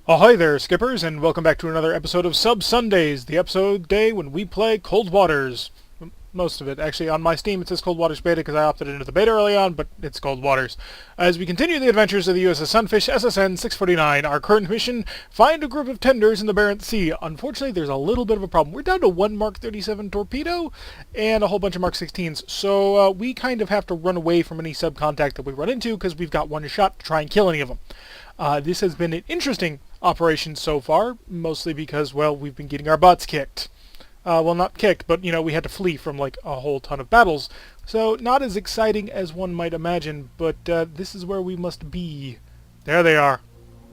Ahoy there, skippers, and welcome back to another episode of Sub Sundays, the episode day when we play Cold Waters. Most of it. Actually, on my Steam it says Cold Waters Beta because I opted into the beta early on, but it's Cold Waters. As we continue the adventures of the USS Sunfish SSN 649, our current mission, find a group of tenders in the Barents Sea. Unfortunately, there's a little bit of a problem. We're down to one Mark 37 torpedo and a whole bunch of Mark 16s, so we kind of have to run away from any sub-contact that we run into because we've got one shot to try and kill any of them. This has been an interesting operation so far, mostly because, well, we've been getting our butts kicked. Well, not kicked, but, you know, we had to flee from, like, a whole ton of battles. So, not as exciting as one might imagine, but this is where we must be. There they are.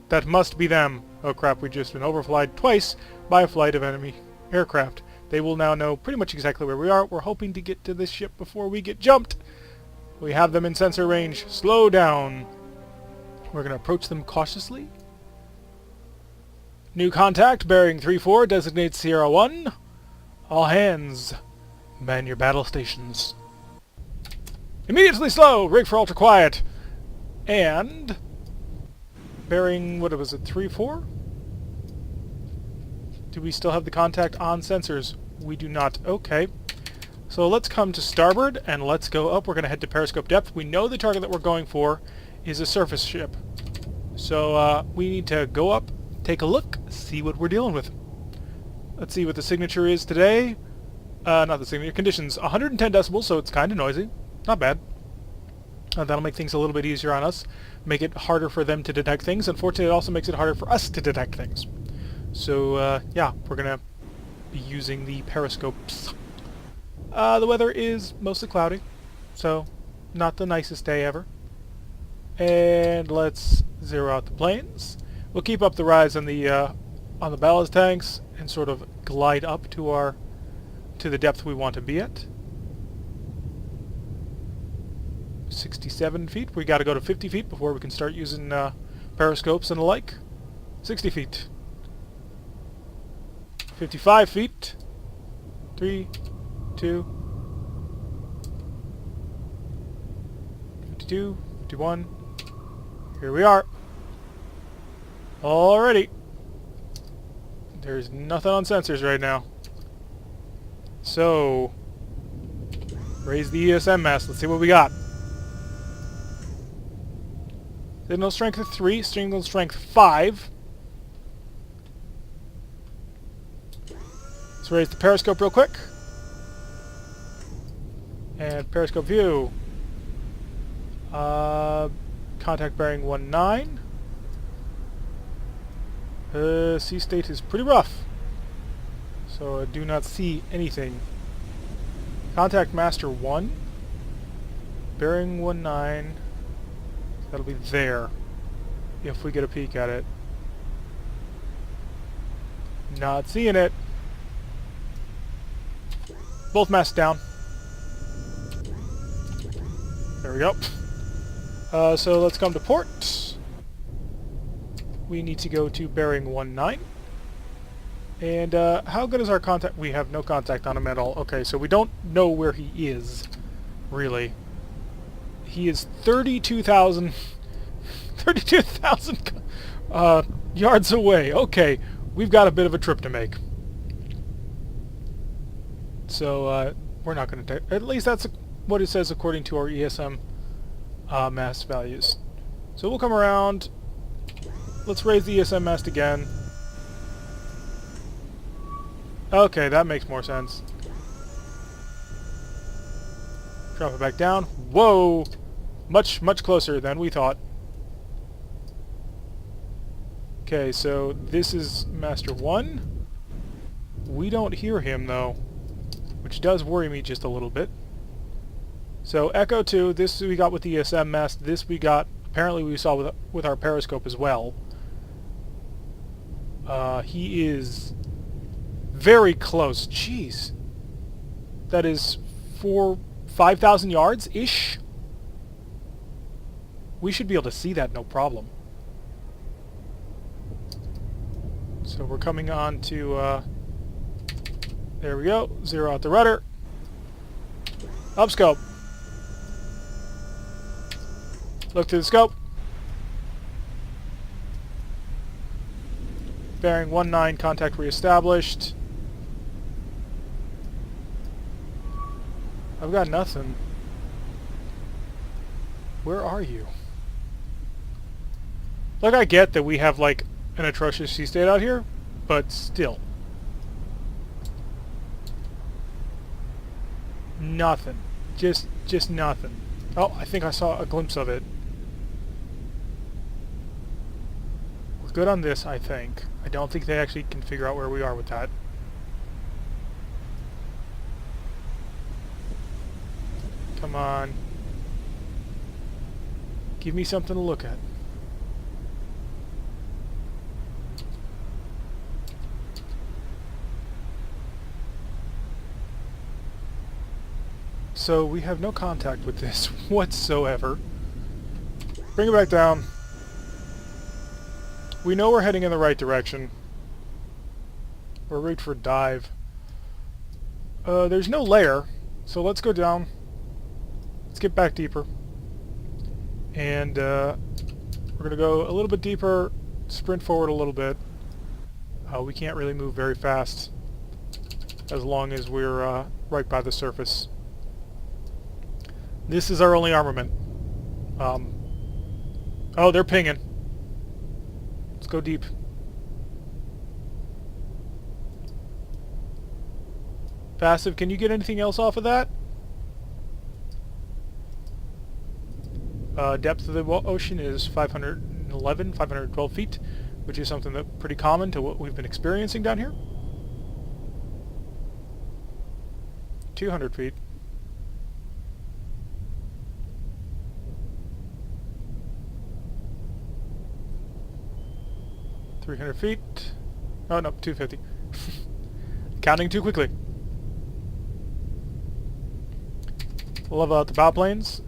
That must be them. Oh crap, we've just been overflied twice by a flight of enemy aircraft. They will now know pretty much exactly where we are. We're hoping to get to this ship before we get jumped. We have them in sensor range. Slow down. We're going to approach them cautiously. New contact, bearing 34, designates Sierra 1. All hands, man your battle stations. Immediately slow, rig for ultra quiet. And, bearing, what was it, 34? Do we still have the contact on sensors? We do not. Okay. So let's come to starboard and let's go up. We're going to head to periscope depth. We know the target that we're going for is a surface ship. So we need to go up, take a look, see what we're dealing with. Let's see what the signature is today. Not the signature. Conditions. 110 decibels, so it's kind of noisy. Not bad. That'll make things a little bit easier on us. Make it harder for them to detect things. Unfortunately, it also makes it harder for us to detect things. So, yeah, we're going to be using the periscopes. The weather is mostly cloudy, so not the nicest day ever. And let's zero out the planes. We'll keep up the rise on the ballast tanks and sort of glide up to the depth we want to be at. 67 feet. We got to go to 50 feet before we can start using periscopes and the like. 60 feet. 55 feet. 3, 2, 52, 51. Here we are. Alrighty. There's nothing on sensors right now. So, raise the ESM mast. Let's see what we got. Signal strength of 3, signal strength 5. Let's raise the periscope real quick. And periscope view. Contact bearing 19. Sea state is pretty rough, so I do not see anything. Contact master 1, bearing 19. That'll be there if we get a peek at it. Not seeing it. Both masts down. There we go. So let's come to port. We need to go to bearing 19. And how good is our contact? We have no contact on him at all. Okay, so we don't know where he is, really. He is 32,000 yards away. Okay, we've got a bit of a trip to make. So we're not going to take... At least that's what it says according to our ESM mast values. So we'll come around. Let's raise the ESM mast again. Okay, that makes more sense. Drop it back down. Whoa! Much closer than we thought. Okay, so this is Master 1. We don't hear him, though, which does worry me just a little bit. So Echo 2, this we got with the ESM mast. This we got, apparently we saw with our periscope as well. He is very close. Jeez. That is 5,000 yards-ish? We should be able to see that, no problem. So we're coming on to, there we go. Zero out the rudder. Up scope. Look to the scope. Bearing 19, contact reestablished. I've got nothing. Where are you? Like, I get that we have, like, an atrocious sea state out here, but still. Nothing. Just nothing. Oh, I think I saw a glimpse of it. We're good on this, I think. I don't think they actually can figure out where we are with that. Come on. Give me something to look at. So we have no contact with this whatsoever. Bring it back down. We know we're heading in the right direction. We're rigged for dive. There's no layer, so let's go down. Let's get back deeper. And we're going to go a little bit deeper, sprint forward a little bit. We can't really move very fast as long as we're right by the surface. This is our only armament. Oh, they're pinging. Let's go deep. Passive, can you get anything else off of that? Depth of the ocean is 512 feet, which is something that's pretty common to what we've been experiencing down here. 200 feet. $300 feet. Oh no, 250. Counting too quickly. Level out the bow planes.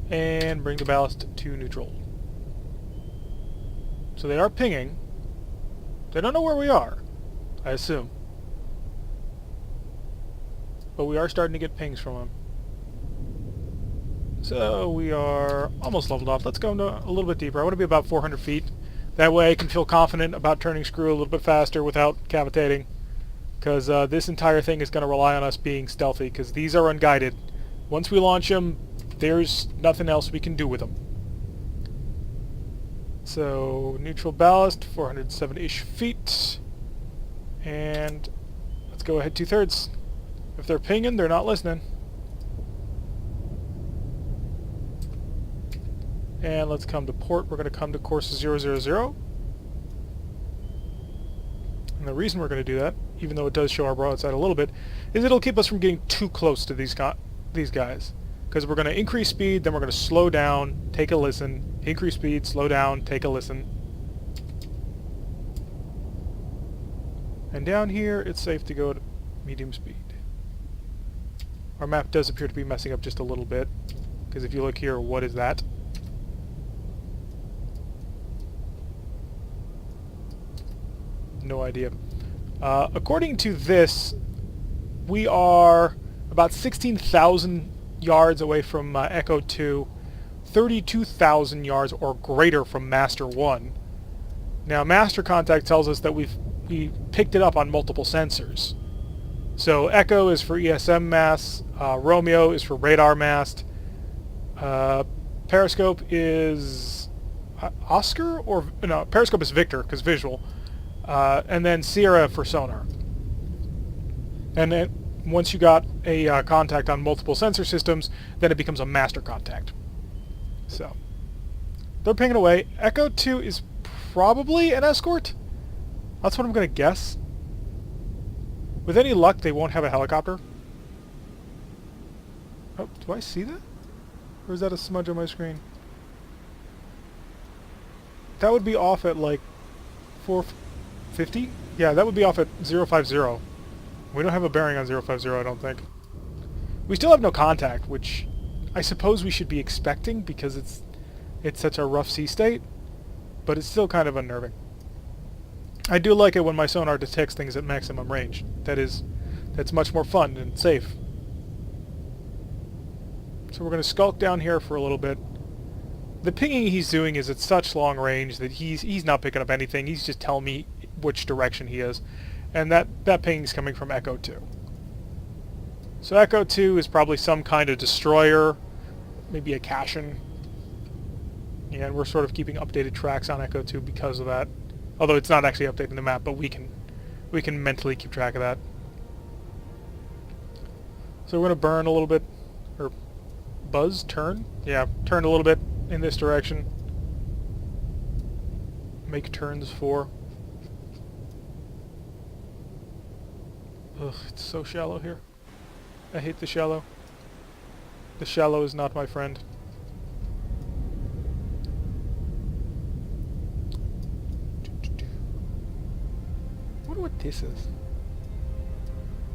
And bring the ballast to neutral. So they are pinging. They don't know where we are, I assume. But we are starting to get pings from them. So we are almost leveled off. Let's go a little bit deeper. I want to be about 400 feet. That way I can feel confident about turning screw a little bit faster without cavitating. Because this entire thing is going to rely on us being stealthy, because these are unguided. Once we launch them, there's nothing else we can do with them. So neutral ballast, 470-ish feet. And let's go ahead 2/3. If they're pinging, they're not listening. And let's come to port. We're going to come to course 000. And the reason we're going to do that, even though it does show our broadside a little bit, is it'll keep us from getting too close to these guys. Because we're going to increase speed, then we're going to slow down, take a listen, increase speed, slow down, take a listen. And down here, it's safe to go to medium speed. Our map does appear to be messing up just a little bit, because if you look here, what is that? No idea. According to this, we are about 16,000 yards away from Echo 2, 32,000 yards or greater from Master 1. Now, Master Contact tells us that we picked it up on multiple sensors. So Echo is for ESM mast, Romeo is for radar mast, Periscope is Oscar, or no, Periscope is Victor because visual, and then Sierra for sonar. And then once you got a contact on multiple sensor systems, then it becomes a master contact. So they're pinging away. Echo 2 is probably an escort. That's what I'm going to guess. With any luck, they won't have a helicopter. Oh, do I see that? Or is that a smudge on my screen? That would be off at like 450? Yeah, that would be off at 050. We don't have a bearing on 050, I don't think. We still have no contact, which I suppose we should be expecting because it's such a rough sea state, but it's still kind of unnerving. I do like it when my sonar detects things at maximum range. That's much more fun and safe. So we're going to skulk down here for a little bit. The pinging he's doing is at such long range that he's not picking up anything. He's just telling me which direction he is. And that pinging's coming from Echo 2. So Echo 2 is probably some kind of destroyer, maybe a Cashin. Yeah, and we're sort of keeping updated tracks on Echo 2 because of that. Although it's not actually updating the map, but we can mentally keep track of that. So we're going to burn a little bit, or turn? Yeah, turn a little bit in this direction. Make turns 4. Ugh, it's so shallow here. I hate the shallow. The shallow is not my friend. I wonder what this is.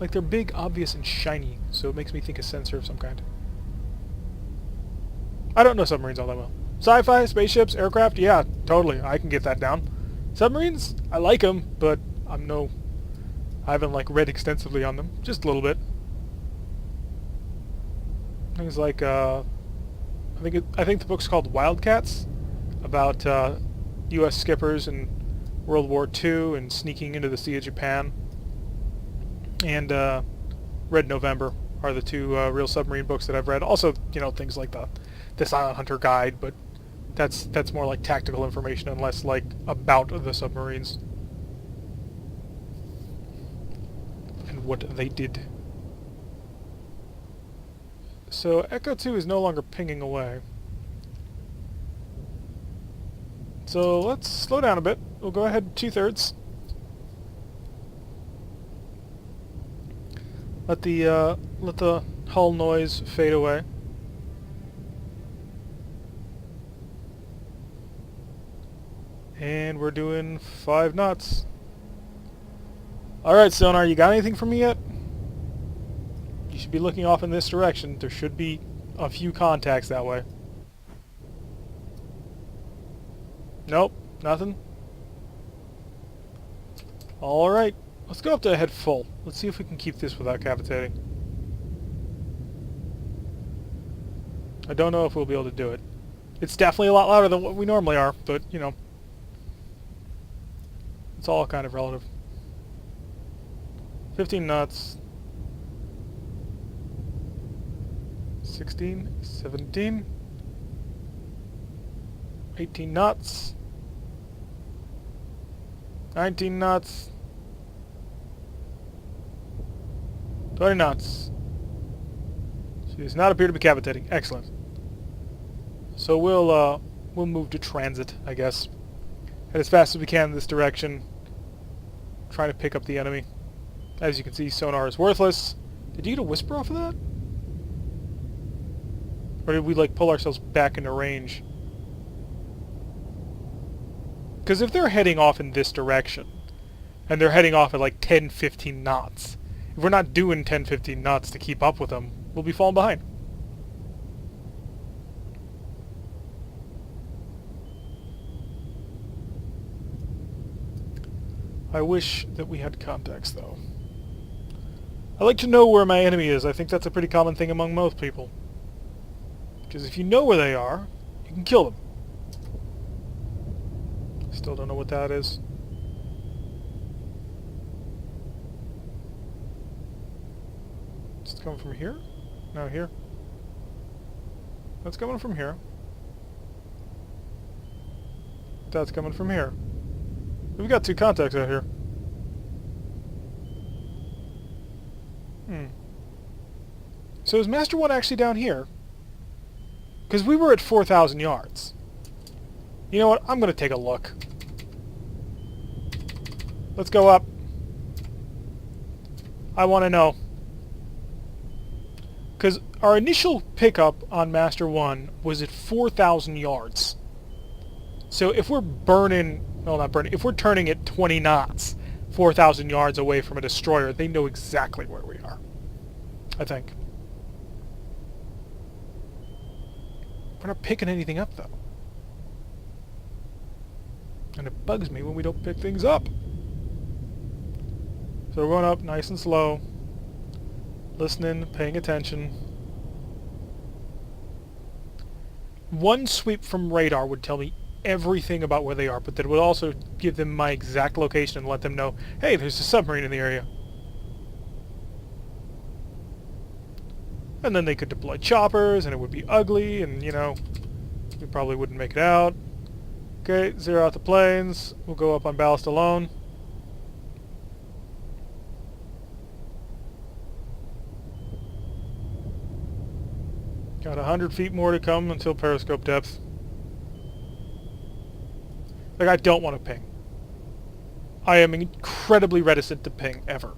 Like, they're big, obvious, and shiny, so it makes me think a sensor of some kind. I don't know submarines all that well. Sci-fi, spaceships, aircraft, yeah, totally, I can get that down. Submarines, I like them, but I haven't, like, read extensively on them. Just a little bit. Things like, I think the book's called Wildcats, about U.S. skippers in World War II and sneaking into the Sea of Japan. And Red November are the two real submarine books that I've read. Also, you know, things like the Silent Hunter Guide, but that's more like tactical information and less like about the submarines and what they did. So Echo 2 is no longer pinging away. So let's slow down a bit. We'll go ahead 2/3. Let the hull noise fade away. And we're doing 5 knots. Alright, sonar, you got anything for me yet? You should be looking off in this direction. There should be a few contacts that way. Nope, nothing. Alright, let's go up to head full. Let's see if we can keep this without cavitating. I don't know if we'll be able to do it. It's definitely a lot louder than what we normally are, but, you know, it's all kind of relative. 15 knots. 16, 17, 18 knots, 19 knots, 20 knots. She does not appear to be cavitating. Excellent. So we'll move to transit, I guess. Head as fast as we can in this direction. Trying to pick up the enemy. As you can see, sonar is worthless. Did you get a whisper off of that? Or did we, like, pull ourselves back into range? Because if they're heading off in this direction, and they're heading off at, like, 10, 15 knots, if we're not doing 10, 15 knots to keep up with them, we'll be falling behind. I wish that we had contacts, though. I like to know where my enemy is. I think that's a pretty common thing among most people. Because if you know where they are, you can kill them. Still don't know what that is. It's coming from here? No, here. That's coming from here. That's coming from here. We've got 2 contacts out here. So is Master 1 actually down here? Because we were at 4,000 yards. You know what? I'm going to take a look. Let's go up. I want to know. Because our initial pickup on Master 1 was at 4,000 yards. So if we're burning... Well, not burning. If we're turning at 20 knots, 4,000 yards away from a destroyer, they know exactly where we are. I think. We're not picking anything up, though. And it bugs me when we don't pick things up. So we're going up nice and slow. Listening, paying attention. One sweep from radar would tell me everything about where they are, but that would also give them my exact location and let them know, hey, there's a submarine in the area. And then they could deploy choppers, and it would be ugly, and, you know, we probably wouldn't make it out. Okay, zero out the planes. We'll go up on ballast alone. Got 100 feet more to come until periscope depth. Like, I don't want to ping. I am incredibly reticent to ping, ever.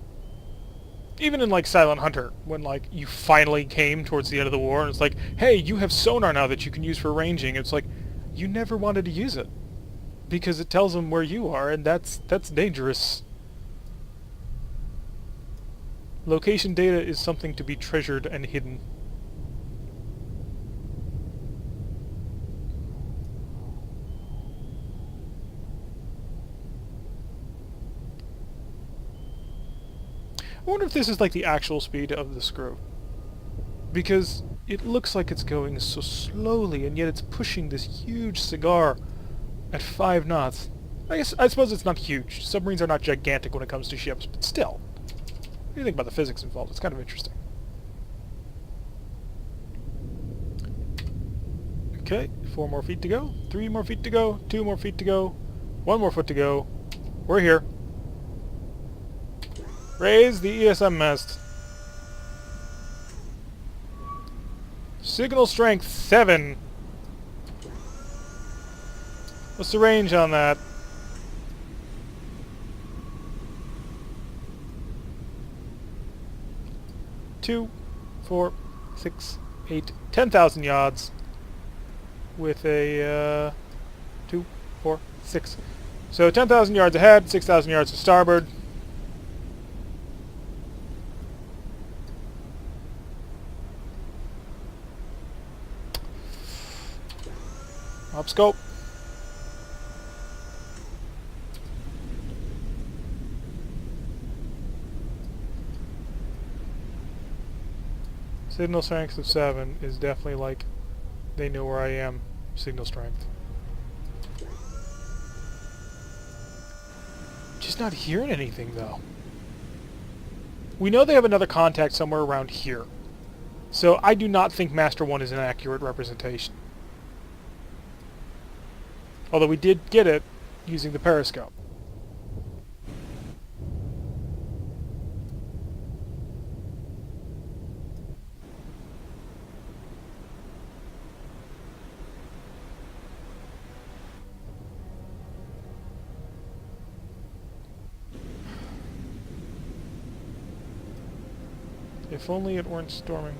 Even in, like, Silent Hunter, when, like, you finally came towards the end of the war, and it's like, hey, you have sonar now that you can use for ranging. It's like, you never wanted to use it. Because it tells them where you are, and that's dangerous. Location data is something to be treasured and hidden. I wonder if this is like the actual speed of the screw. Because it looks like it's going so slowly, and yet it's pushing this huge cigar at 5 knots. I suppose it's not huge. Submarines are not gigantic when it comes to ships, but still. What do you think about the physics involved? It's kind of interesting. Okay, 4 more feet to go, 3 more feet to go, 2 more feet to go, 1 more foot to go. We're here. Raise the ESM mast. Signal strength 7. What's the range on that? Two, 4, 6, 8, 10,000 yards with a 2, 4, 6. So 10,000 yards ahead, 6,000 yards to starboard. Up scope. Signal strength of 7 is definitely like, they know where I am, signal strength. Just not hearing anything though. We know they have another contact somewhere around here. So I do not think Master 1 is an accurate representation. Although we did get it using the periscope. If only it weren't storming.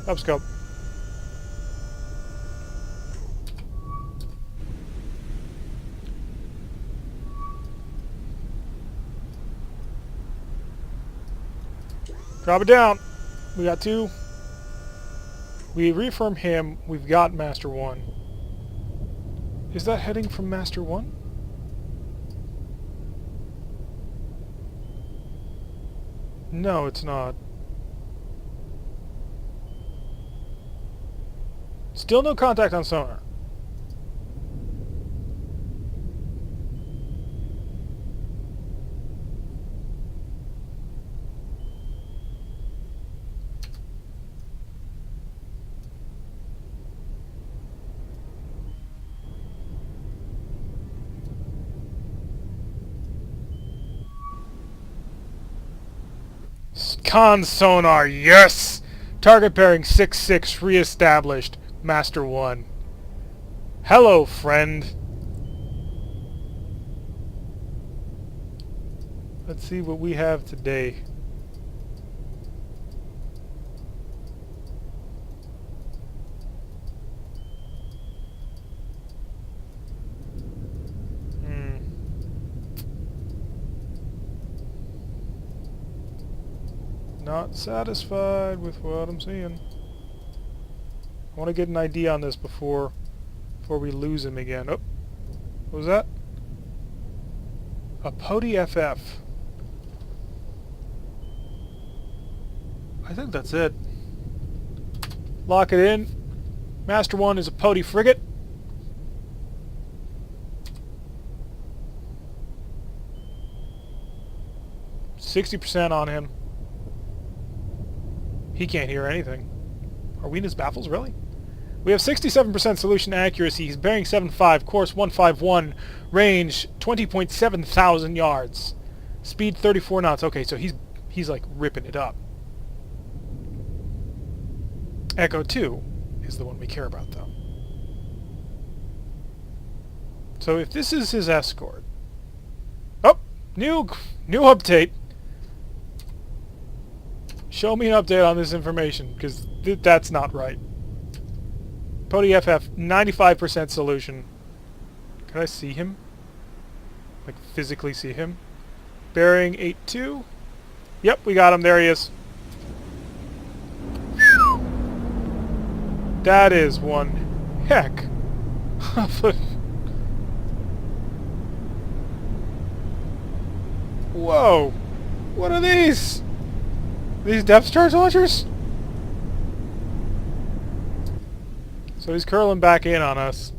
Upscope. Drop it down. We got 2. We reaffirm him. We've got Master 1. Is that heading from Master 1? No, it's not. Still no contact on sonar. Con sonar, yes! Target bearing 6-6 re-established. Master 1. Hello, friend. Let's see what we have today. Not satisfied with what I'm seeing. I want to get an idea on this before before we lose him again. Oh, what was that? A Pody FF. I think that's it. Lock it in. Master 1 is a Pody frigate. %60 on him. He can't hear anything. Are we in his baffles, really? We have 67% solution accuracy. He's bearing 7.5, course 151, range 20.7 thousand yards. Speed 34 knots. Okay, so he's like ripping it up. Echo 2 is the one we care about, though. So if this is his escort... Oh! New update! Show me an update on this information, because that's not right. Pody FF, 95% solution. Can I see him? Like, physically see him? Bearing 82? Yep, we got him. There he is. That is one heck of a... Whoa! What are these? These depth charge launchers? So he's curling back in on us.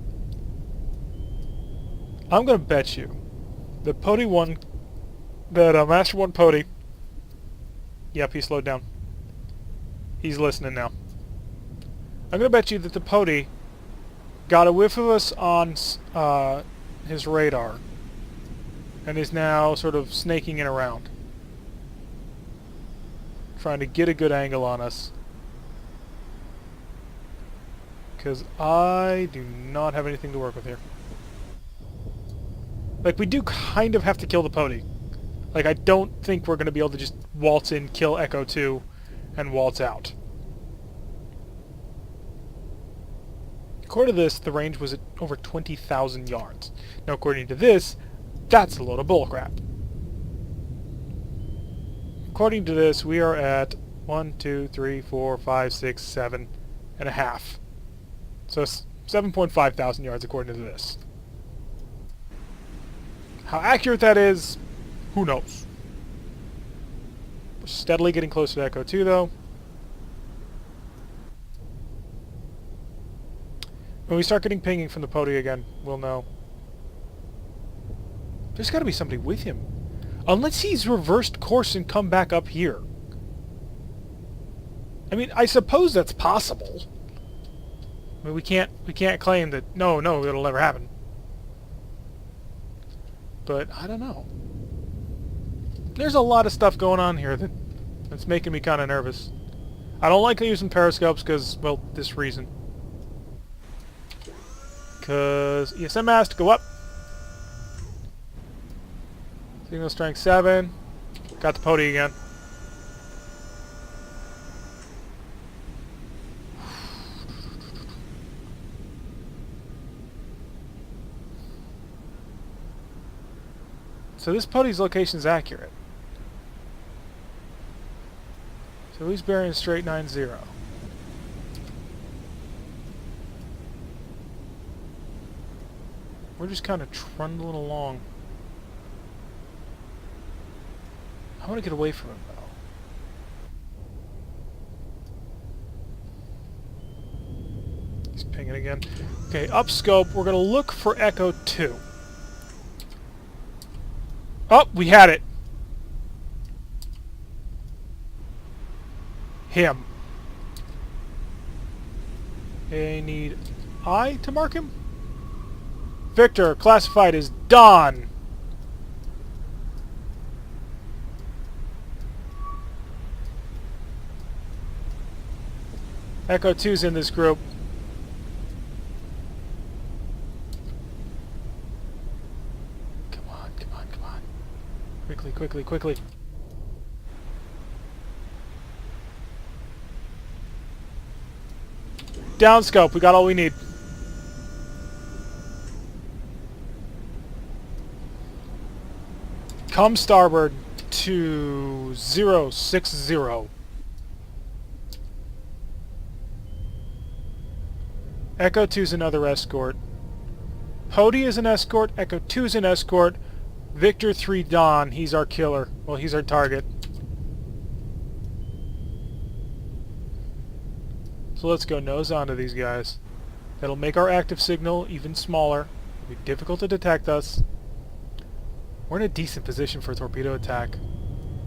I'm gonna bet you that Pody 1, that Master 1 Pody... Yep, he slowed down. He's listening now. I'm gonna bet you that the Pody got a whiff of us on his radar and is now sort of snaking it around, trying to get a good angle on us. Because I do not have anything to work with here. Like, we do kind of have to kill the Pody. Like, I don't think we're going to be able to just waltz in, kill Echo 2, and waltz out. According to this, the range was at over 20,000 yards. Now, according to this, that's a load of bullcrap. According to this, we are at 1, 2, 3, 4, 5, 6, 7 and a half. So 7.5 thousand yards according to this. How accurate that is, who knows? We're steadily getting closer to Echo 2, though. When we start getting pinging from the Pody again, we'll know. There's got to be somebody with him. Unless he's reversed course and come back up here. I mean, I suppose that's possible. I mean, we can't claim that, no, it'll never happen. But, I don't know. There's a lot of stuff going on here that's making me kind of nervous. I don't like using periscopes because, well, this reason. Because ESM has to go up. Signal strength 7. Got the Pody again. So this Pody's location is accurate. So he's bearing straight 90. We're just kind of trundling along. I want to get away from him, though. He's pinging again. Okay, up scope. We're going to look for Echo 2. Oh, we had it. Him. I need I to mark him? Victor, classified as Don. Echo 2's in this group. Come on, come on, come on. Quickly, quickly, quickly. Downscope, we got all we need. Come starboard to 060. Echo 2's another escort. Pody is an escort, Echo 2 is an escort, Victor 3 Don, he's our killer. Well, he's our target. So let's go nose onto these guys. That'll make our active signal even smaller. It'll be difficult to detect us. We're in a decent position for a torpedo attack.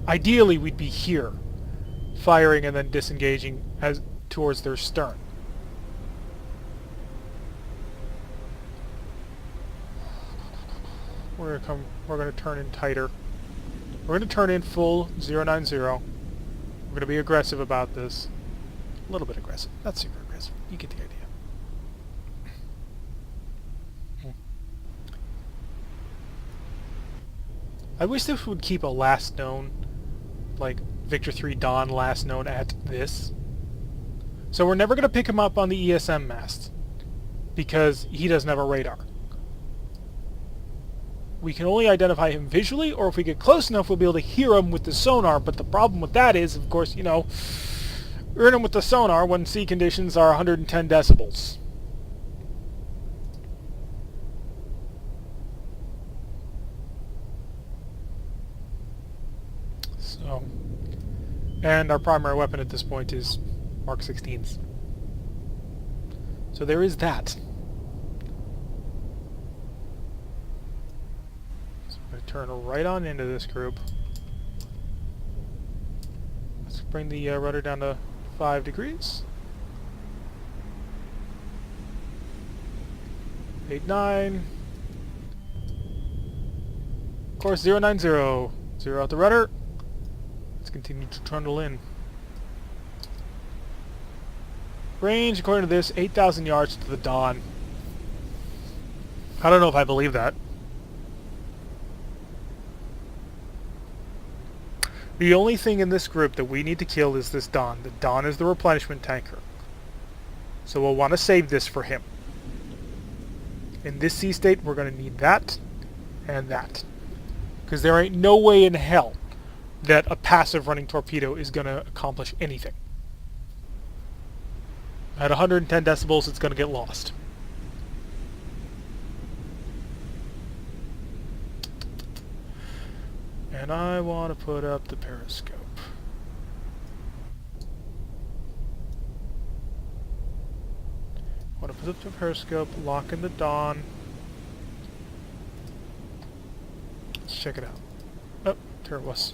Ideally, we'd be here, firing and then disengaging as towards their stern. We're gonna turn in tighter. We're gonna turn in full 090. We're gonna be aggressive about this. A little bit aggressive, not super aggressive. You get the idea. I wish this would keep a last known, like Victor 3 Don last known at this. So we're never going to pick him up on the ESM mast, because he doesn't have a radar. We can only identify him visually, or if we get close enough we'll be able to hear him with the sonar, but the problem with that is, of course, you know, hearing him with the sonar when sea conditions are 110 decibels. So, and our primary weapon at this point is Mark 16s. So there is that. So I'm going to turn right on into this group. Let's bring the rudder down to 5 degrees. 8, 9. Of course, 090. Zero out the rudder. Let's continue to trundle in. Range, according to this, 8,000 yards to the dawn. I don't know if I believe that. The only thing in this group that we need to kill is this Dawn. The Dawn is the replenishment tanker. So we'll want to save this for him. In this sea state, we're going to need that and that. Because there ain't no way in hell that a passive running torpedo is going to accomplish anything. At 110 decibels, it's going to get lost. And I want to put up the periscope. I want to put up the periscope, lock in the Dawn. Let's check it out. Oh, there it was.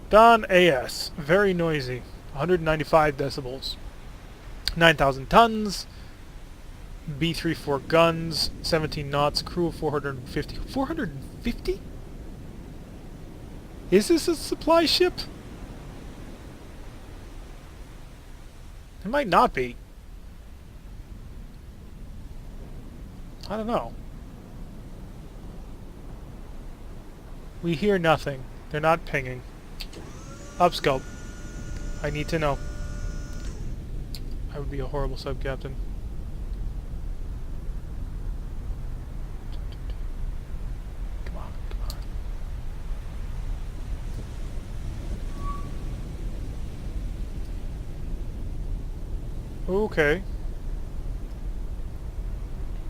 Dawn AS. Very noisy. 195 decibels. 9,000 tons. B-34 guns. 17 knots. Crew of 450. 450? Is this a supply ship? It might not be. I don't know. We hear nothing. They're not pinging. Upscope. I need to know. I would be a horrible sub-captain. Come on, come on. Okay.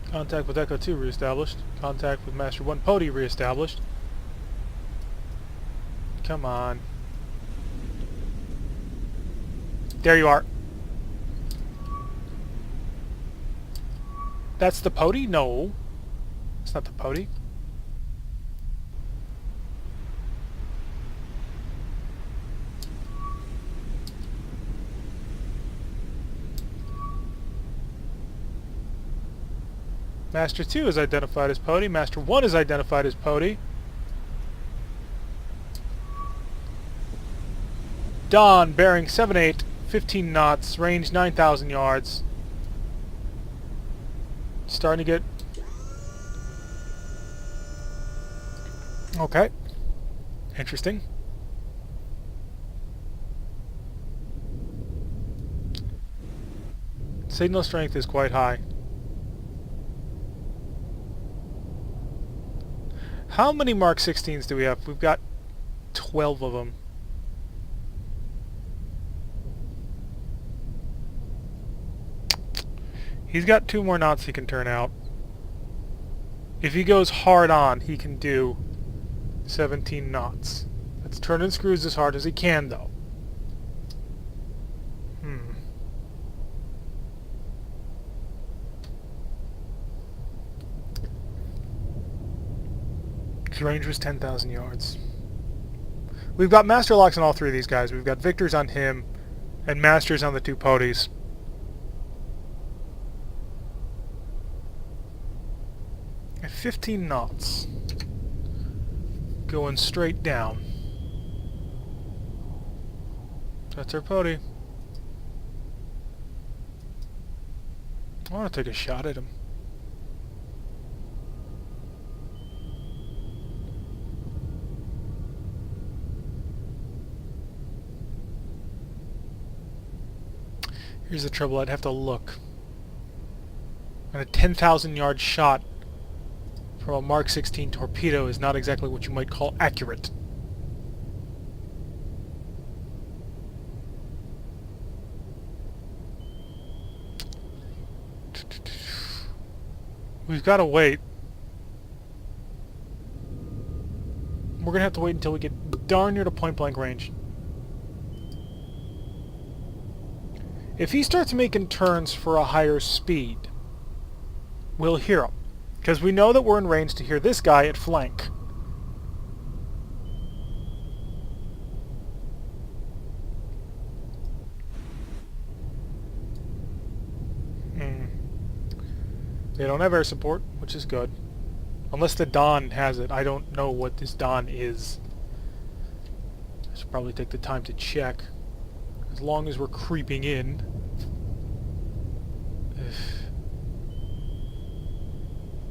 Contact with Echo 2 reestablished. Contact with Master 1 Pody reestablished. Come on. There you are. That's the Pody? No. It's not the Pody. Master 2 is identified as Pody. Master 1 is identified as Pody. Dawn, bearing 7-8, 15 knots, range 9,000 yards. Starting to get... Okay. Interesting. Signal strength is quite high. How many Mark 16s do we have? We've got 12 of them. He's got 2 more knots he can turn out. If he goes hard on, he can do 17 knots. Let's turn in screws as hard as he can, though. His range was 10,000 yards. We've got master locks on all three of these guys. We've got victors on him and masters on the two poties. At 15 knots. Going straight down. That's our pody. I want to take a shot at him. Here's the trouble, I'd have to look. And a 10,000 yard shot from a Mark 16 torpedo is not exactly what you might call accurate. We've got to wait. We're going to have to wait until we get darn near to point-blank range. If he starts making turns for a higher speed, we'll hear him. Because we know that we're in range to hear this guy at flank. They don't have air support, which is good. Unless the Dawn has it. I don't know what this Dawn is. I should probably take the time to check. As long as we're creeping in.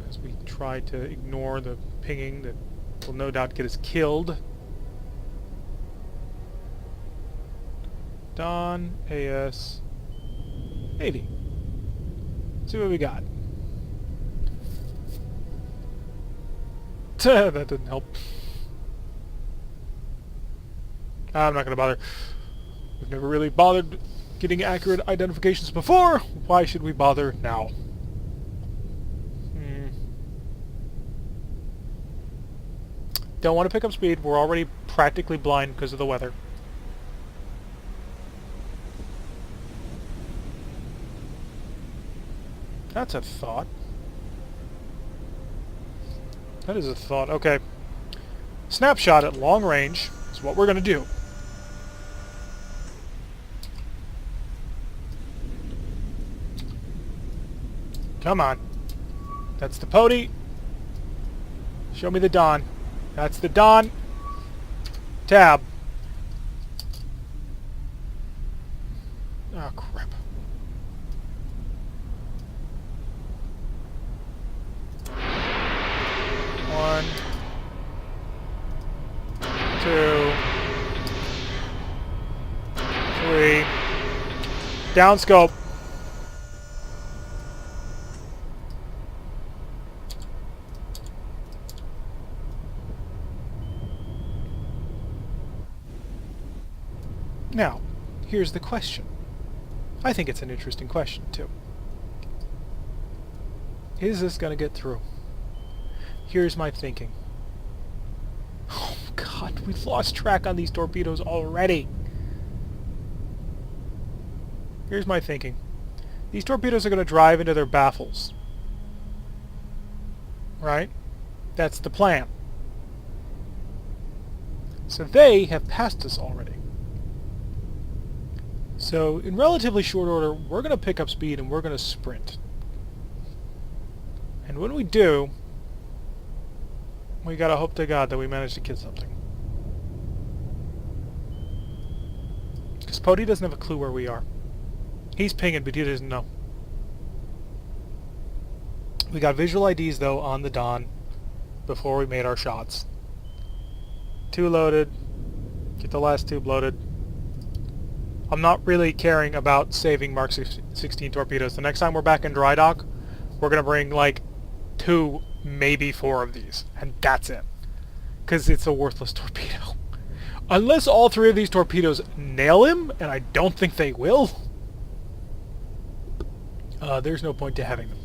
As we try to ignore the pinging that will no doubt get us killed. Dawn, AS, Navy. See what we got. That didn't help. I'm not going to bother. We've never really bothered getting accurate identifications before. Why should we bother now? Don't want to pick up speed. We're already practically blind because of the weather. That's a thought. That is a thought. Okay. Snapshot at long range is what we're going to do. Come on. That's the pody. Show me the Dawn. That's the Dawn. Tab. Oh, crap. One. Two. Three. Downscope. Now, here's the question. I think it's an interesting question, too. Is this going to get through? Here's my thinking. Oh, God, we've lost track on these torpedoes already. Here's my thinking. These torpedoes are going to drive into their baffles. Right? That's the plan. So they have passed us already. So, in relatively short order, we're going to pick up speed and we're going to sprint. And when we do, we got to hope to God that we manage to kill something. Because Pody doesn't have a clue where we are. He's pinging, but he doesn't know. We got visual IDs, though, on the Dawn before we made our shots. 2 loaded. Get the last tube loaded. I'm not really caring about saving Mark 16 torpedoes. The next time we're back in dry dock, we're going to bring, like, 2, maybe 4 of these. And that's it. Because it's a worthless torpedo. Unless all 3 of these torpedoes nail him, and I don't think they will, there's no point to having them.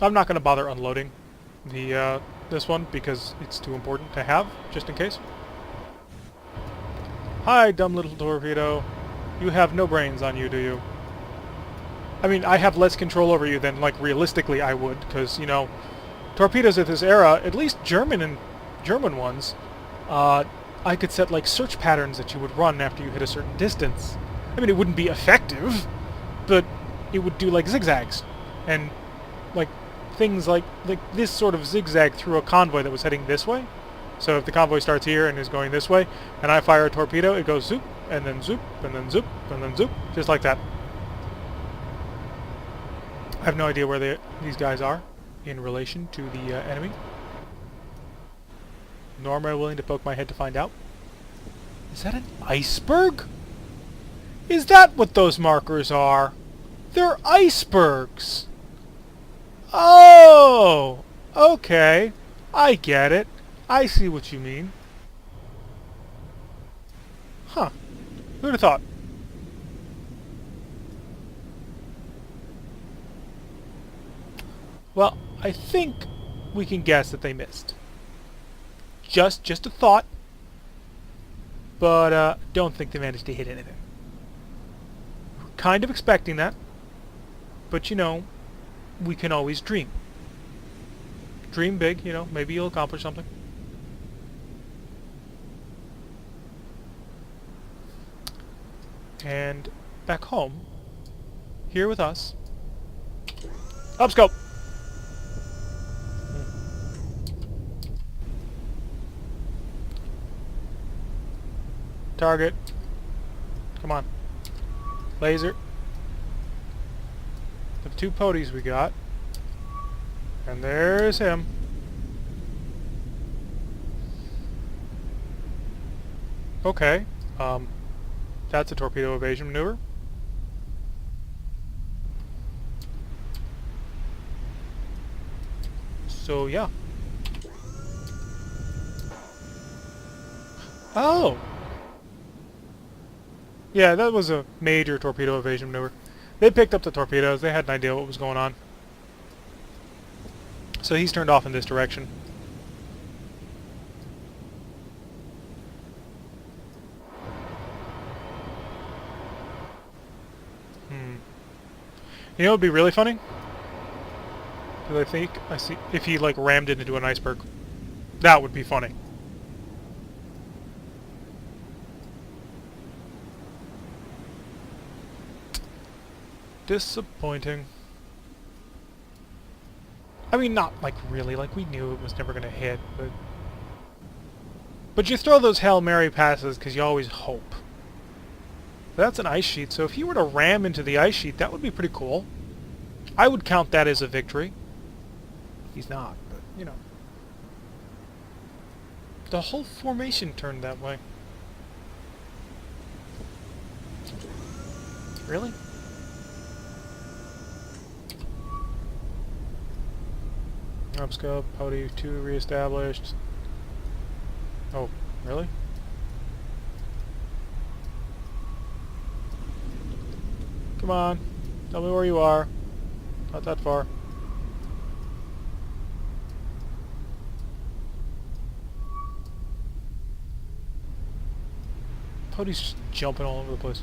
I'm not going to bother unloading the this one because it's too important to have, just in case. Hi, dumb little torpedo. You have no brains on you, do you? I mean, I have less control over you than, like, realistically I would, because, you know, torpedoes at this era, at least German ones, I could set, like, search patterns that you would run after you hit a certain distance. I mean, it wouldn't be effective, but it would do, like, zigzags. And, like, things like this sort of zigzag through a convoy that was heading this way. So if the convoy starts here and is going this way, and I fire a torpedo, it goes zoop, and then zoop, and then zoop, and then zoop, just like that. I have no idea where these guys are in relation to the enemy. Nor am I willing to poke my head to find out. Is that an iceberg? Is that what those markers are? They're icebergs! Oh! Okay. I get it. I see what you mean. Huh. Who'd have thought? Well, I think we can guess that they missed. Just a thought. But, don't think they managed to hit anything. We're kind of expecting that. But, you know, we can always dream. Dream big, you know, maybe you'll accomplish something. And back home, here with us, upscope! Target. Come on. Laser. The two poties we got. And there's him. Okay. That's a torpedo evasion maneuver. So, yeah. Oh! Yeah, that was a major torpedo evasion maneuver. They picked up the torpedoes. They had an idea what was going on. So he's turned off in this direction. You know what would be really funny? Because I see if he like rammed it into an iceberg. That would be funny. Disappointing. I mean, not like really, like we knew it was never going to hit, but you throw those Hail Mary passes because you always hope. But that's an ice sheet, so if he were to ram into the ice sheet, that would be pretty cool. I would count that as a victory. He's not, but, you know. The whole formation turned that way. Really? Upscope, Pody 2 reestablished. Oh, really? Come on. Tell me where you are. Not that far. Pody's just jumping all over the place.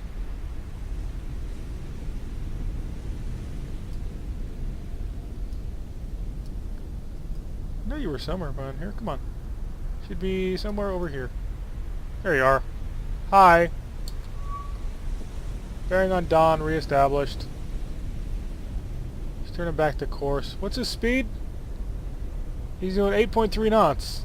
I know you were somewhere behind here. Come on. Should be somewhere over here. There you are. Hi. Bearing on Dawn reestablished. He's turning back to course. What's his speed? He's doing 8.3 knots.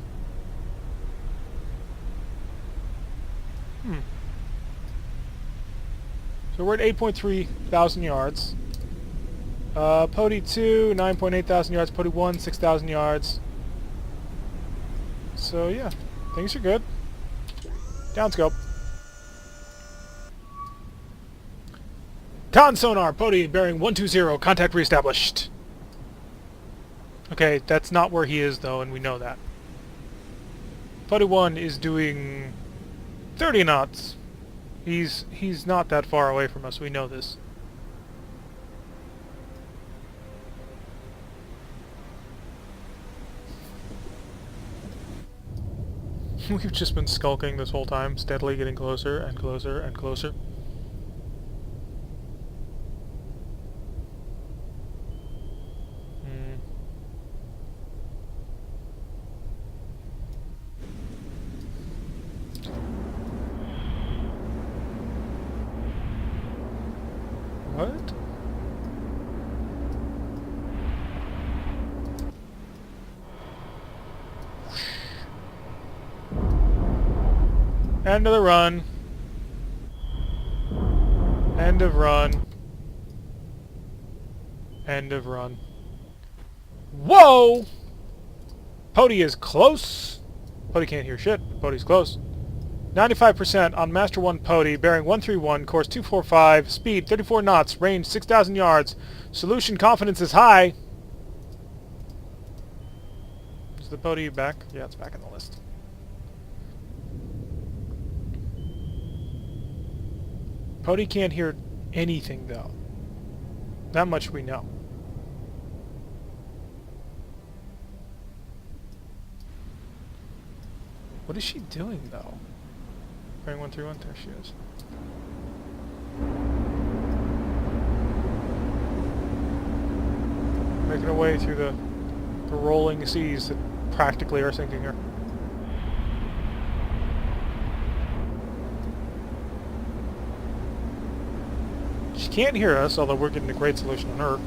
So we're at 8.3 thousand yards. Pody 2, 9.8 thousand yards. Pody 1, 6,000 yards. So yeah, things are good. Downscope. Con sonar, Pody bearing 120, contact reestablished. Okay, that's not where he is though, and we know that. Pody 1 is doing 30 knots. He's not that far away from us, we know this. We've just been skulking this whole time, steadily getting closer and closer and closer. What? End of the run. End of run. End of run. Whoa! Pody is close. Pody can't hear shit. Pody's close. 95% on Master 1 Pody, bearing 131, course 245, speed 34 knots, range 6,000 yards. Solution confidence is high. Is the Pody back? Yeah, it's back in the list. Pody can't hear anything, though. That much we know. What is she doing, though? Bearing 131, there she is. Making her way through the rolling seas that practically are sinking her. She can't hear us, although we're getting a great solution on her.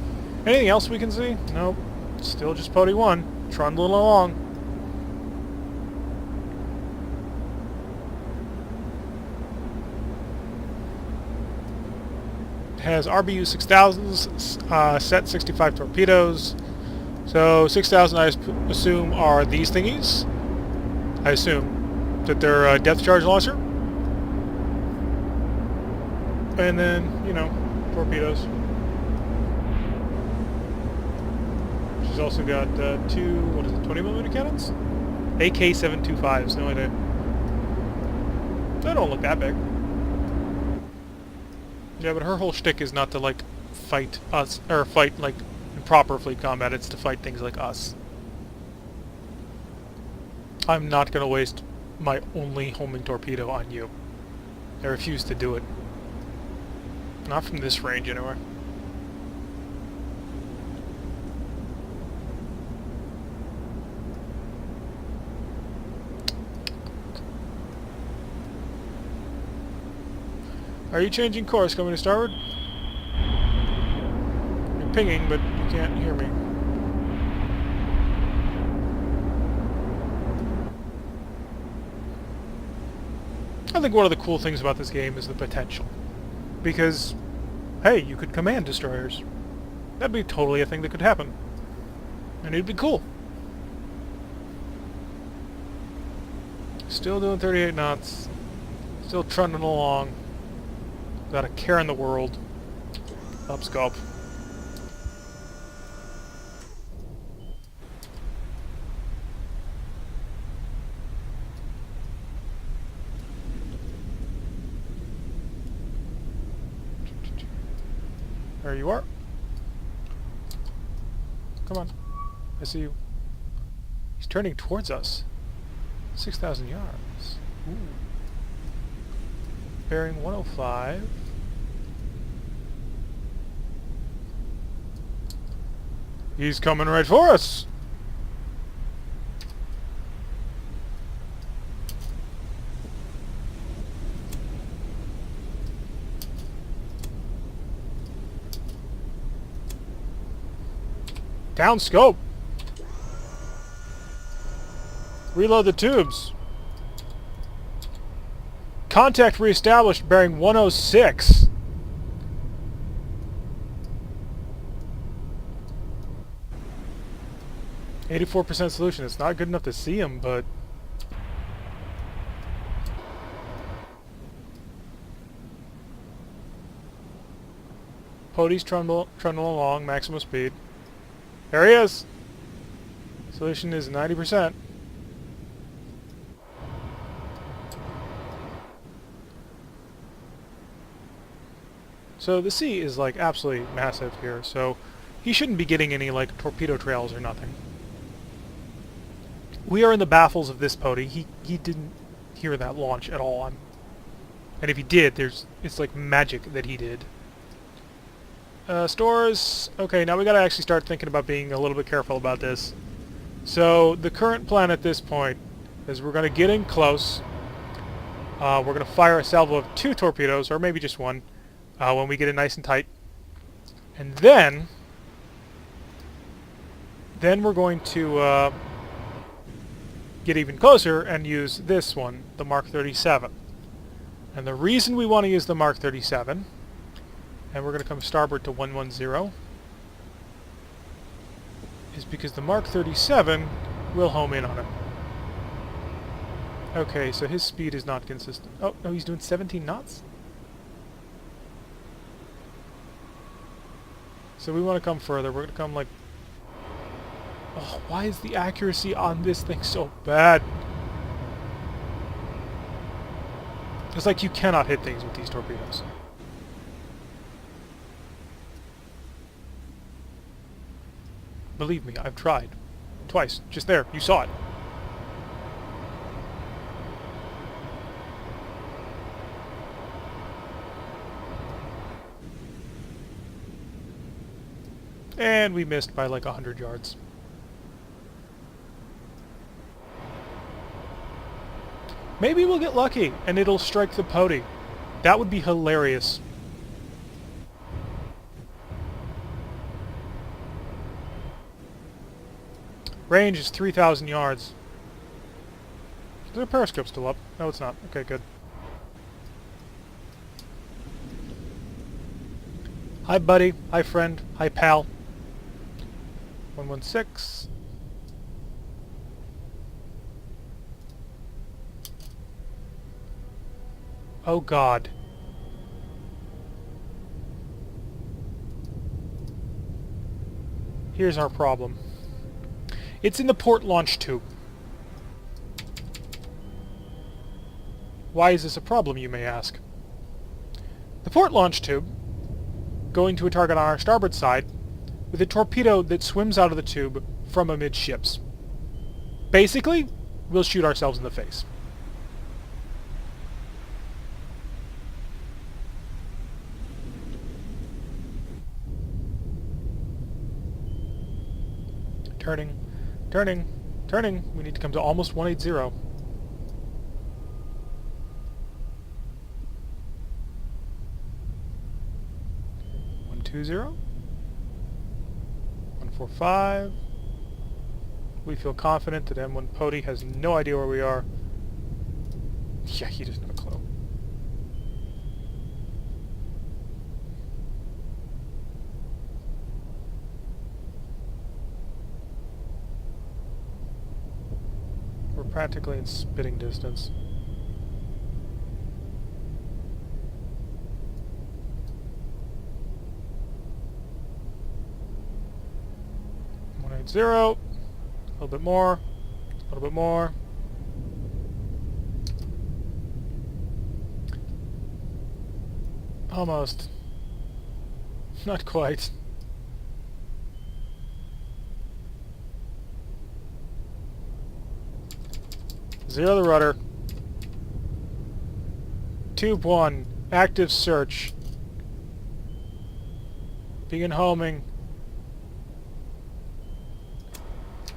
Anything else we can see? Nope. Still just Pody 1, trundling along. Has RBU 6000s, set 65 torpedoes. So 6,000 I assume are these thingies. I assume that they're a depth charge launcher. And then, you know, torpedoes. She's also got two, what is it, 20mm cannons? AK-725s, no idea. They don't look that big. Yeah, but her whole shtick is not to, like, fight us, or fight, like, in proper fleet combat, it's to fight things like us. I'm not gonna waste my only homing torpedo on you. I refuse to do it. Not from this range, anyway. Are you changing course coming to starboard? You're pinging, but you can't hear me. I think one of the cool things about this game is the potential. Because, hey, you could command destroyers. That'd be totally a thing that could happen. And it'd be cool. Still doing 38 knots. Still trundling along. Without a care in the world. Upscope. There you are. Come on. I see you. He's turning towards us. 6,000 yards. Ooh. Bearing 105. He's coming right for us. Down scope. Reload the tubes. Contact reestablished bearing 106. %84 solution. It's not good enough to see him, but Pody's trundling along, maximum speed. There he is! Solution is 90%. So the sea is like absolutely massive here, so he shouldn't be getting any like torpedo trails or nothing. We are in the baffles of this Pody. He didn't hear that launch at all. And if he did, it's like magic that he did. Stores. Okay, now we gotta actually start thinking about being a little bit careful about this. So, the current plan at this point is we're gonna get in close. We're gonna fire a salvo of 2 torpedoes, or maybe just 1, when we get in nice and tight. And then we're going to get even closer and use this one, the Mark 37. And the reason we want to use the Mark 37, and we're going to come starboard to 110, is because the Mark 37 will home in on him. Okay, so his speed is not consistent. Oh, no, he's doing 17 knots? So we want to come further. We're going to come like... Oh, why is the accuracy on this thing so bad? It's like you cannot hit things with these torpedoes. Believe me, I've tried. Twice. Just there. You saw it. And we missed by like 100 yards. Maybe we'll get lucky and it'll strike the Pody. That would be hilarious. Range is 3,000 yards. Is the periscope still up? No, it's not. Okay, good. Hi, buddy. Hi, friend. Hi, pal. 116. Oh, God. Here's our problem. It's in the port launch tube. Why is this a problem, you may ask? The port launch tube, going to a target on our starboard side, with a torpedo that swims out of the tube from amidships. Basically, we'll shoot ourselves in the face. Turning, turning, turning. We need to come to almost 180. $120. 145. We feel confident that M1 Pody has no idea where we are. Yeah, he doesn't have a clue. We're practically in spitting distance. Zero. A little bit more. A little bit more. Almost. Not quite. Zero the rudder. Tube 1. Active search. Begin homing.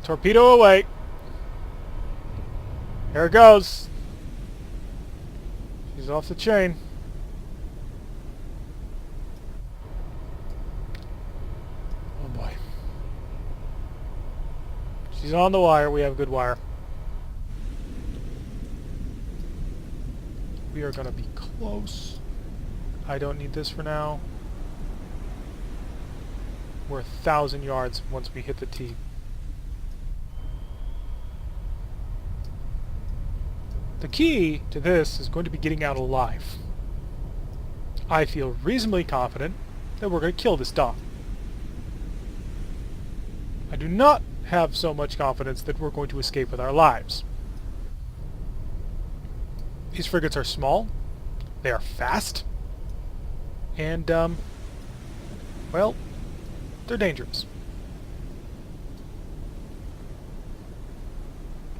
Torpedo away. There it goes. She's off the chain. Oh boy. She's on the wire. We have good wire. We are going to be close. I don't need this for now. We're 1,000 yards once we hit the T. The key to this is going to be getting out alive. I feel reasonably confident that we're going to kill this dog. I do not have so much confidence that we're going to escape with our lives. These frigates are small, they are fast, and, well, they're dangerous.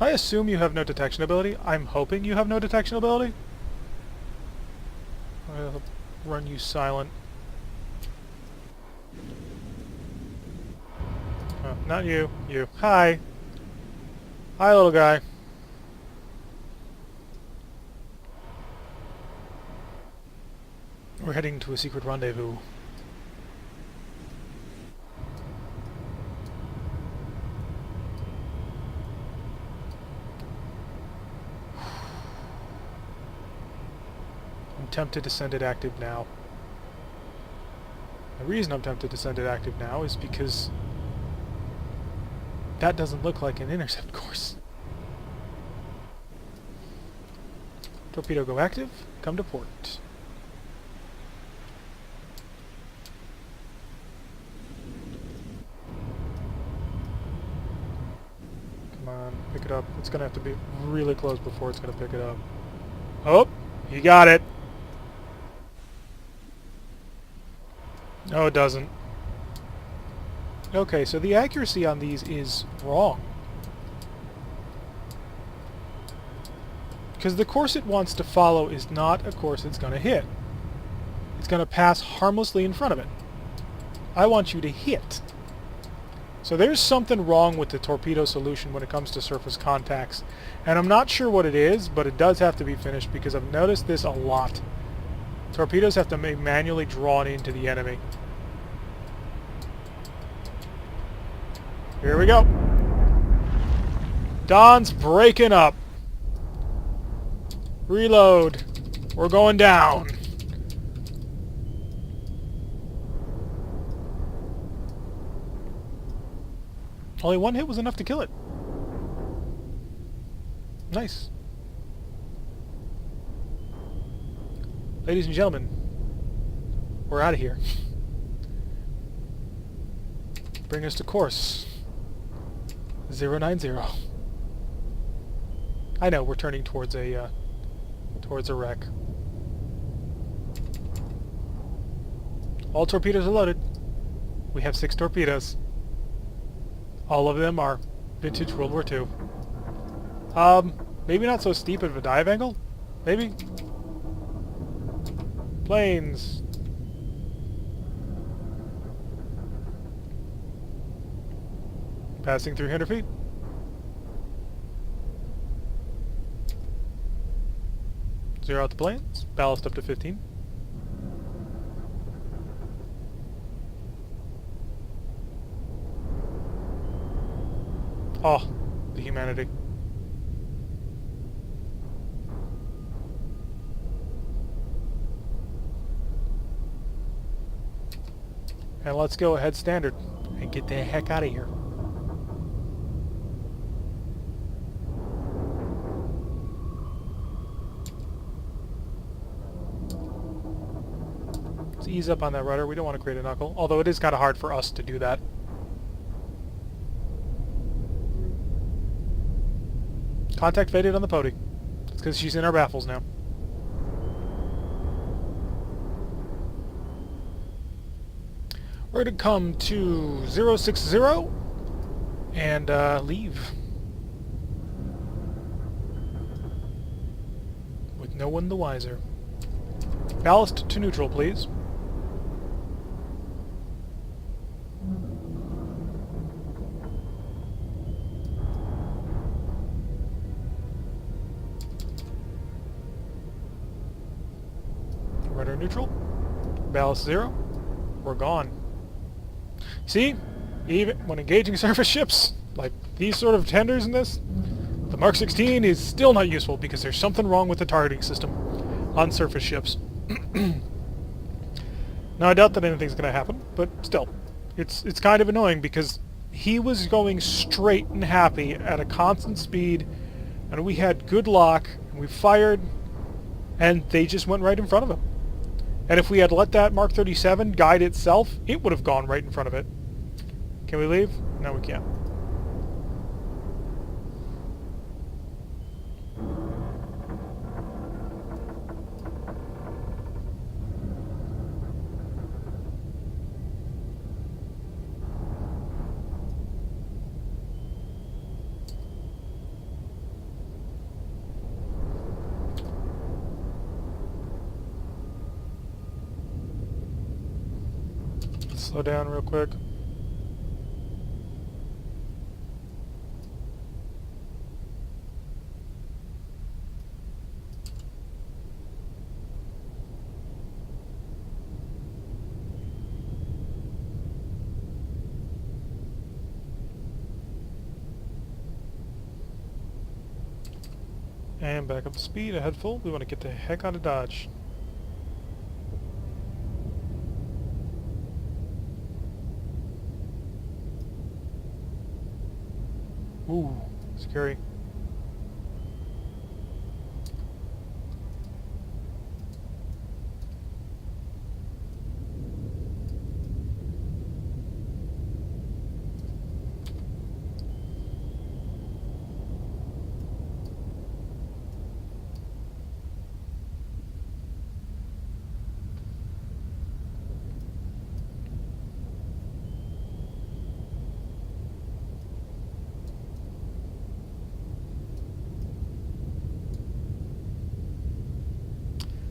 I assume you have no detection ability. I'm hoping you have no detection ability. I'll run you silent. Oh, not you. You. Hi. Hi, little guy. We're heading to a secret rendezvous. I'm tempted to send it active now. The reason I'm tempted to send it active now is because that doesn't look like an intercept course. Torpedo go active, come to port. Come on, pick it up. It's gonna have to be really close before it's gonna pick it up. Oh, you got it. No, it doesn't. Okay, so the accuracy on these is wrong. Because the course it wants to follow is not a course it's going to hit. It's going to pass harmlessly in front of it. I want you to hit. So there's something wrong with the torpedo solution when it comes to surface contacts. And I'm not sure what it is, but it does have to be finished because I've noticed this a lot. Torpedoes have to be manually drawn into the enemy. Here we go. Don's breaking up. Reload. We're going down. Only one hit was enough to kill it. Nice. Ladies and gentlemen, we're out of here. Bring us to course 090. I know we're turning towards a wreck. All torpedoes are loaded. We have 6 torpedoes. All of them are vintage World War II. Maybe not so steep of a dive angle? Maybe? Planes. Passing 300 feet. Zero out the planes. Ballast up to 15. Oh, the humanity. And let's go ahead standard and get the heck out of here. Let's ease up on that rudder. We don't want to create a knuckle, although it is kind of hard for us to do that. Contact faded on the Pody. It's because she's in our baffles now. We're going to come to 060 and leave. With no one the wiser. Ballast to neutral, please. Rudder neutral. Ballast 0. We're gone. See? Even when engaging surface ships, like these sort of tenders in this, the Mark 16 is still not useful because there's something wrong with the targeting system on surface ships. Now, I doubt that anything's going to happen, but still. It's kind of annoying because he was going straight and happy at a constant speed, and we had good luck, and we fired, and they just went right in front of him. And if we had let that Mark 37 guide itself, it would have gone right in front of it. Can we leave? No, we can't. Slow down real quick. And back up to speed, ahead full. We want to get the heck out of Dodge. Ooh, scary.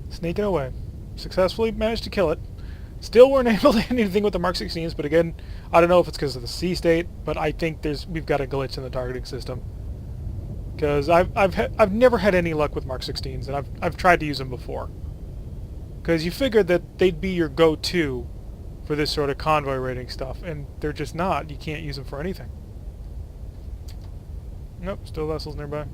Sneaking away. Successfully managed to kill it. Still weren't able to hit anything with the Mark 16s, but again, I don't know if it's because of the sea state, but I think we've got a glitch in the targeting system. Because I've never had any luck with Mark 16s, and I've tried to use them before. Because you figured that they'd be your go-to for this sort of convoy raiding stuff, and they're just not. You can't use them for anything. Nope, still vessels nearby.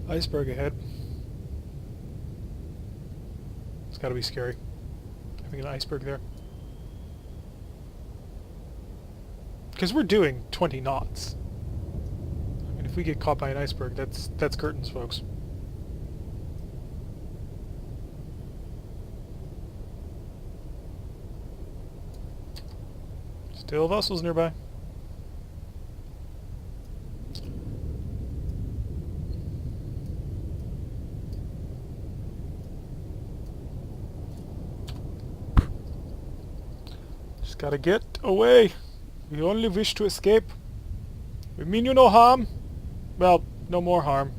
Iceberg ahead. It's gotta be scary, having an iceberg there. Because we're doing 20 knots. I mean, if we get caught by an iceberg, that's curtains, folks. Still vessels nearby. Gotta get away. We only wish to escape. We mean you no harm. Well, no more harm.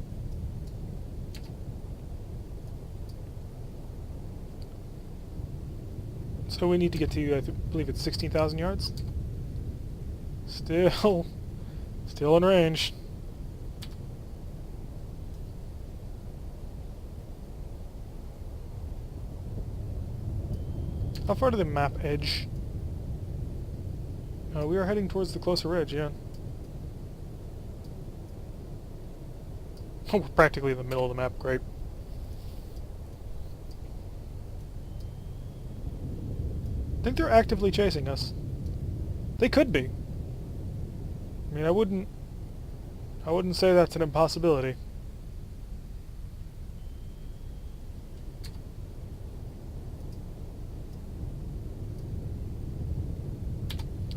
So we need to get to, I believe it's 16,000 yards. Still in range. How far to the map edge? We are heading towards the closer edge, yeah. Oh, we're practically in the middle of the map, great. I think they're actively chasing us. They could be. I mean, I wouldn't say that's an impossibility.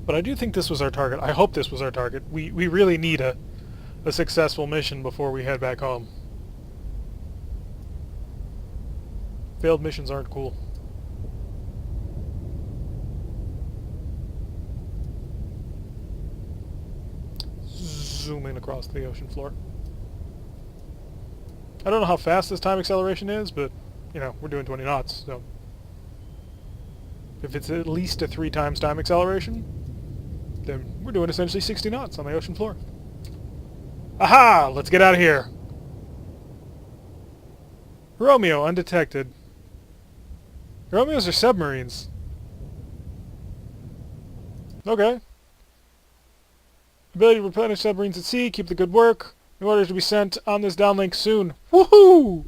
But I do think this was our target. I hope this was our target. We really need a successful mission before we head back home. Failed missions aren't cool. Zooming across the ocean floor. I don't know how fast this time acceleration is, but, you know, we're doing 20 knots, so... If it's at least a 3 times time acceleration, then we're doing essentially 60 knots on the ocean floor. Aha! Let's get out of here! Romeo, undetected. Romeos are submarines. Okay. Ability to replenish submarines at sea, keep the good work. New orders to be sent on this downlink soon. Woohoo!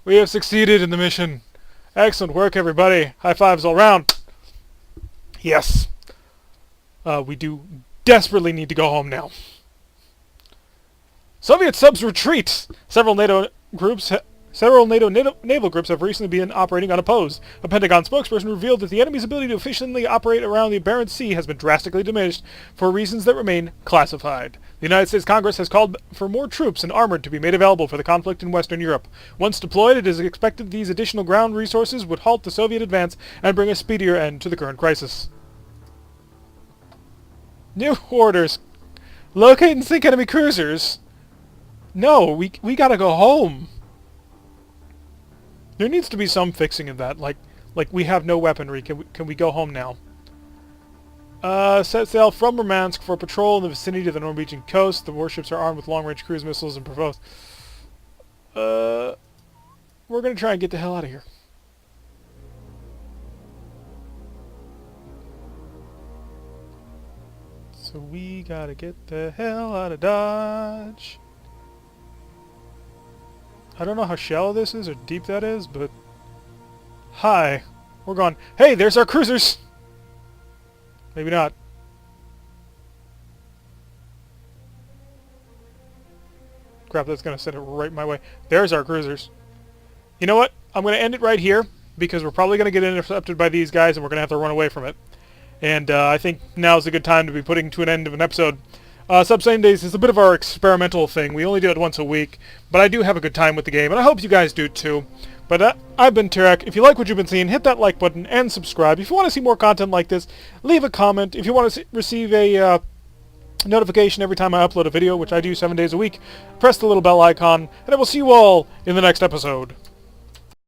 We have succeeded in the mission. Excellent work, everybody. High fives all round. Yes. We do desperately need to go home now. Soviet subs retreat! Several NATO naval groups have recently been operating unopposed. A Pentagon spokesperson revealed that the enemy's ability to efficiently operate around the Barents Sea has been drastically diminished for reasons that remain classified. The The United States Congress has called for more troops and armor to be made available for the conflict in Western Europe. Once deployed, it is expected these additional ground resources would halt the Soviet advance and bring a speedier end to the current crisis. New orders. Locate and sink enemy cruisers. No, we gotta go home. There needs to be some fixing of that. Like we have no weaponry. Can we go home now? Set sail from Murmansk for patrol in the vicinity of the Norwegian coast. The warships are armed with long-range cruise missiles and proposed. We're gonna try and get the hell out of here. So we gotta get the hell out of Dodge. I don't know how shallow this is or deep that is, but... Hi. We're going, hey, there's our cruisers! Maybe not. Crap, that's going to send it right my way. There's our cruisers. You know what? I'm going to end it right here, because we're probably going to get intercepted by these guys, and we're going to have to run away from it. And I think now's a good time to be putting to an end of an episode. Sub-Sundays is a bit of our experimental thing. We only do it once a week, but I do have a good time with the game, and I hope you guys do too. But I've been Tarek. If you like what you've been seeing, hit that like button and subscribe. If you want to see more content like this, leave a comment. If you want to receive a notification every time I upload a video, which I do 7 days a week, press the little bell icon, and I will see you all in the next episode.